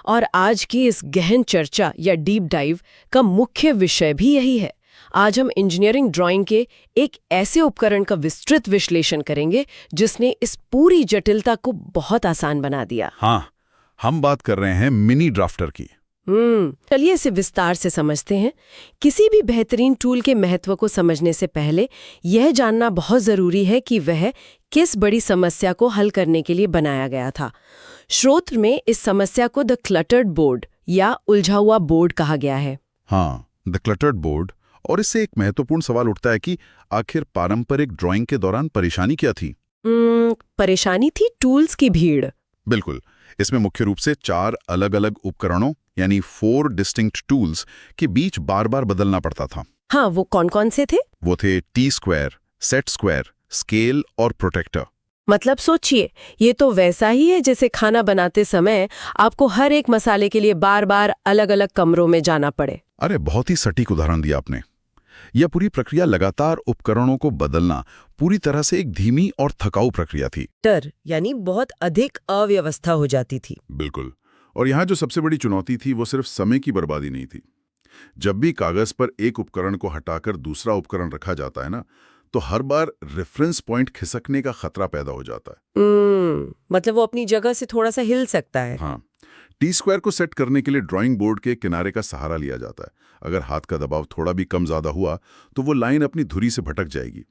और आज की इस गहन चर्चा या डीप डाइव का मुख्य विषय भी यही है। आज हम इंजीनियरिंग ड्राइंग के एक ऐसे उपकरण का विस्तृत विश्लेषण करेंगे जिसने इस पूरी जटिलता को बहुत आसान बना दिया। हाँ, हम बात कर रहे हैं मिनी ड्राफ्टर की। चलिए इसे विस्तार से समझते हैं। किसी भी बेहतरीन टूल के महत्व को समझने से पहले यह जानना बहुत जरूरी है कि वह किस बड़ी समस्या को हल करने के लिए बनाया गया था। स्रोत में इस समस्या को द क्लटर्ड बोर्ड या उलझा हुआ बोर्ड कहा गया है। हाँ, द क्लटर्ड बोर्ड। और इससे एक महत्वपूर्ण सवाल उठता है कि आखिर पारंपरिक ड्राइंग के दौरान परेशानी क्या थी? परेशानी थी टूल्स की भीड़। बिल्कुल। इसमें मुख्य रूप से 4 अलग-अलग उपकरणों यानी 4 डिस्टिंक्ट टूल्स के बीच बार-बार बदलना पड़ता था। हाँ, वो कौन-कौन से थे? वो थे T square, set square, scale और प्रोटेक्टर। मतलब सोचिए, ये तो वैसा ही है जैसे खाना बनाते समय आपको हर एक मसाले के लिए बार-बार अलग-अलग कमरों में जाना पड़े। अरे बहुत ही सटीक उदाहरण दिया आपने। यह पूरी प्रक्रिया लगातार उपकरणों को बदलना पूरी तरह से एक धीमी और थकाऊ प्रक्रिया थी। यानी बहुत अधिक अव्यवस्था हो जाती थी। बिल्कुल। और यहाँ जो सबसे बड़ी चुनौती थी वो सिर्फ समय की बर्बादी नहीं थी। जब भी कागज पर एक उपकरण को हटाकर दूसरा उपकरण रखा जाता है ना, तो हर बार रेफरेंस पॉइंट खिसकने का खतरा पैदा हो जाता है। मतलब वो अपनी जगह से थोड़ा सा हिल सकता है। हाँ, टी स्क्वायर को सेट करने के लिए ड्राइंग बोर्ड के किनारे का सहारा लिया जाता है। अगर हाथ का दबाव थोड़ा भी कम ज्यादा हुआ तो वो लाइन अपनी धुरी से भटक जाएगी।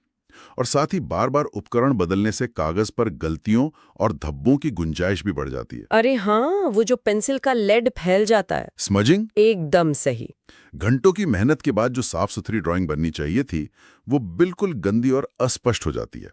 और साथ ही बार बार उपकरण बदलने से कागज पर गलतियों और धब्बों की गुंजाइश भी बढ़ जाती है। अरे हाँ, वो जो पेंसिल का लेड फैल जाता है। स्मजिंग? एकदम सही। घंटों की मेहनत के बाद जो साफ सुथरी ड्राइंग बननी चाहिए थी वो बिल्कुल गंदी और अस्पष्ट हो जाती है।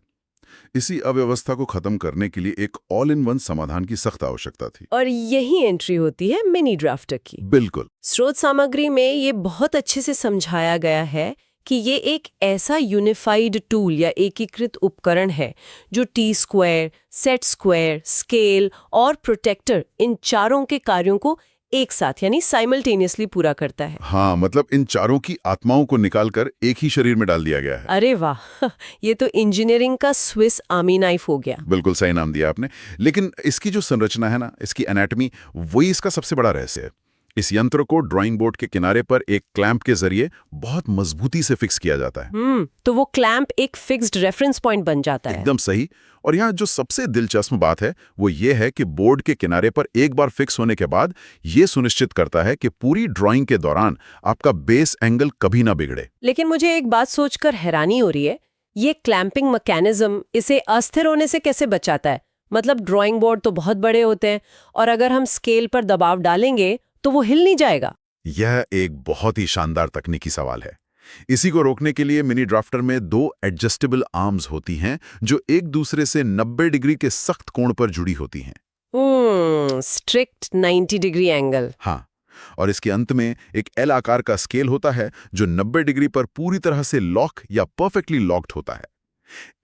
इसी अव्यवस्था को खत्म करने के लिए एक ऑल इन वन समाधान की सख्त आवश्यकता थी। और यही एंट्री होती है मिनी ड्राफ्टर की। बिल्कुल। स्रोत सामग्री में ये बहुत अच्छे से समझाया गया है कि ये एक ऐसा यूनिफाइड टूल या एकीकृत उपकरण है जो T square, set square, scale और प्रोटेक्टर इन चारों के कार्यों को एक साथ यानी साइमल्टेनियसली पूरा करता है। हाँ, मतलब इन चारों की आत्माओं को निकालकर एक ही शरीर में डाल दिया गया है। अरे वाह, ये तो इंजीनियरिंग का स्विस आर्मी नाइफ हो गया। बिल्कुल सही नाम दिया आपने। लेकिन इसकी जो संरचना है ना, इसकी एनाटॉमी, वही इसका सबसे बड़ा रहस्य है। इस यंत्र को ड्राइंग बोर्ड के किनारे पर एक क्लैंप के जरिए बहुत मजबूती से फिक्स किया जाता है। तो वो क्लैंप एक फिक्स्ड रेफरेंस पॉइंट बन जाता है। एकदम सही। और यहाँ जो सबसे दिलचस्प बात है वो ये है कि बोर्ड के किनारे पर एक बार फिक्स होने के बाद ये सुनिश्चित करता है कि पूरी ड्राइंग के दौरान आपका बेस एंगल कभी ना बिगड़े। लेकिन मुझे एक बात सोचकर हैरानी हो रही है, ये क्लैंपिंग मैकेनिज्म इसे अस्थिर होने से कैसे बचाता है? मतलब ड्राइंग बोर्ड तो बहुत बड़े होते हैं और अगर हम स्केल पर दबाव डालेंगे तो वो हिल नहीं जाएगा। यह एक बहुत ही शानदार तकनीकी सवाल है। इसी को रोकने के लिए मिनी ड्राफ्टर में 2 एडजस्टेबल आर्म्स होती हैं जो एक दूसरे से 90 डिग्री के सख्त कोण पर जुड़ी होती हैं। Strict 90 degree angle. हाँ, और इसके अंत में एक एल आकार का स्केल होता है जो 90 डिग्री पर पूरी तरह से लॉक या परफेक्टली लॉक्ड होता है।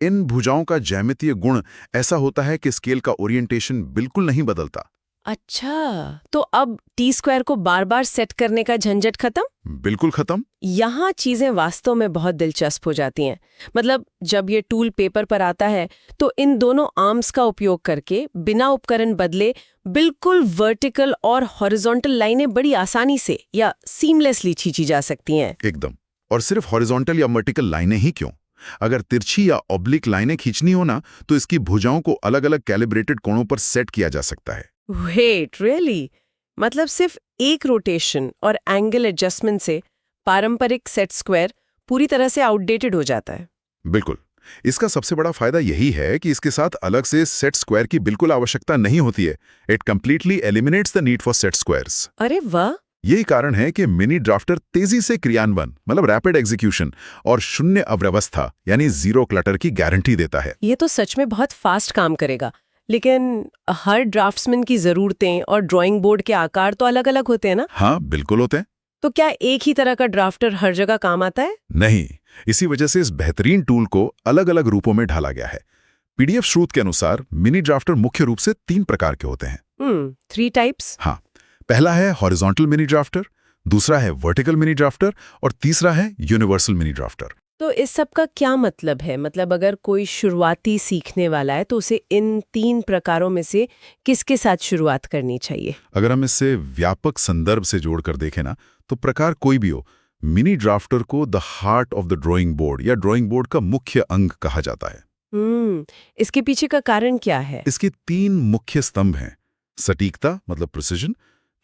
इन भुजाओं का ज्यामितीय गुण ऐसा होता है कि स्केल का ओरिएंटेशन बिल्कुल नहीं बदलता। अच्छा, तो अब टी स्क्वायर को बार बार सेट करने का झंझट खत्म? बिल्कुल खत्म। यहाँ चीजें वास्तव में बहुत दिलचस्प हो जाती हैं। मतलब जब ये टूल पेपर पर आता है तो इन दोनों आर्म्स का उपयोग करके बिना उपकरण बदले बिल्कुल वर्टिकल और हॉरिजॉन्टल लाइनें बड़ी आसानी से या सीमलेसली खींची जा सकती हैं। एकदम। और सिर्फ हॉरिजॉन्टल या वर्टिकल लाइनें ही क्यों, अगर तिरछी या ऑब्लिक लाइनें खींचनी हो ना तो इसकी भुजाओं को अलग अलग कैलिब्रेटेड कोणों पर सेट किया जा सकता है। Wait, really? मतलब सिर्फ एक रोटेशन और एंगल एडजस्टमेंट से पारंपरिक सेट स्क्वायर पूरी तरह से आउटडेटेड हो जाता है। बिल्कुल। इसका सबसे बड़ा फायदा यही है कि इसके साथ अलग से सेट स्क्वायर की बिल्कुल आवश्यकता नहीं होती है। It completely eliminates the need for set squares. अरे वाह! यही कारण है कि मिनी ड्राफ्टर तेजी से क्रियान्वयन मतलब रैपिड एग्जीक्यूशन और शून्य अव्यवस्था यानी जीरो क्लटर की गारंटी देता है। ये तो सच में बहुत फास्ट काम करेगा। लेकिन हर ड्राफ्ट्समैन की जरूरतें और ड्राइंग बोर्ड के आकार तो अलग अलग होते हैं ना? हाँ, बिल्कुल होते हैं। तो क्या एक ही तरह का ड्राफ्टर हर जगह काम आता है? नहीं, इसी वजह से इस बेहतरीन टूल को अलग अलग रूपों में ढाला गया है। पीडीएफ स्रोत के अनुसार मिनी ड्राफ्टर मुख्य रूप से 3 प्रकार के होते हैं। 3 टाइप्स? हाँ, पहला है हॉरिजॉन्टल मिनी ड्राफ्टर, दूसरा है वर्टिकल मिनी ड्राफ्टर और तीसरा है यूनिवर्सल मिनी ड्राफ्टर। तो इस सब का क्या मतलब है? मतलब अगर कोई शुरुआती सीखने वाला है तो उसे इन 3 प्रकारों में से किसके साथ शुरुआत करनी चाहिए? अगर हम इससे व्यापक संदर्भ से जोड़कर देखें ना, तो प्रकार कोई भी हो, मिनी ड्राफ्टर को the heart of the drawing board या ड्राइंग बोर्ड का मुख्य अंग कहा जाता है। इसके पीछे का कारण क्या है? इसके 3 मुख्य स्तंभ हैं। सटीकता मतलब प्रिसिजन,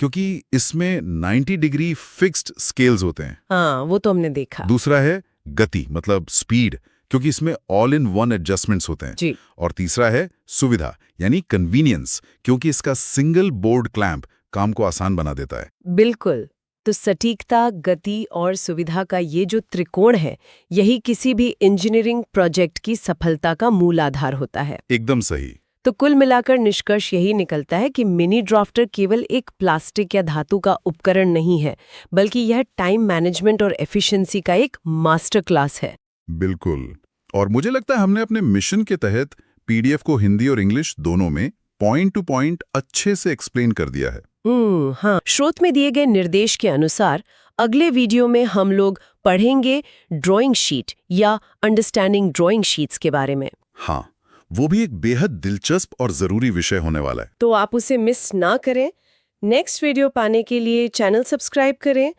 क्योंकि इसमें 90 डिग्री फिक्स्ड स्केल्स होते हैं। हाँ, वो तो हमने देखा। दूसरा है गति मतलब स्पीड, क्योंकि इसमें ऑल इन वन एडजस्टमेंट्स होते हैं। जी। और तीसरा है सुविधा यानी कन्वीनियंस, क्योंकि इसका सिंगल बोर्ड क्लैंप काम को आसान बना देता है। बिल्कुल। तो सटीकता, गति और सुविधा का ये जो त्रिकोण है, यही किसी भी इंजीनियरिंग प्रोजेक्ट की सफलता का मूल आधार होता है। एकदम सही। तो कुल मिलाकर निष्कर्ष यही निकलता है कि मिनी ड्राफ्टर केवल एक प्लास्टिक या धातु का उपकरण नहीं है, बल्कि यह टाइम मैनेजमेंट और एफिशिएंसी का एक मास्टर क्लास है। बिल्कुल। और मुझे लगता है हमने अपने मिशन के तहत पीडीएफ को हिंदी और इंग्लिश दोनों में पॉइंट टू पॉइंट अच्छे से एक्सप्लेन कर दिया है। हाँ। स्रोत में दिए गए निर्देश के अनुसार अगले वीडियो में हम लोग पढ़ेंगे ड्राइंग शीट या अंडरस्टैंडिंग ड्राइंग शीट्स के बारे में। हाँ, वो भी एक बेहद दिलचस्प और जरूरी विषय होने वाला है। तो आप उसे मिस ना करें। नेक्स्ट वीडियो पाने के लिए चैनल सब्सक्राइब करें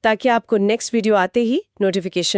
ताकि आपको नेक्स्ट वीडियो आते ही नोटिफिकेशन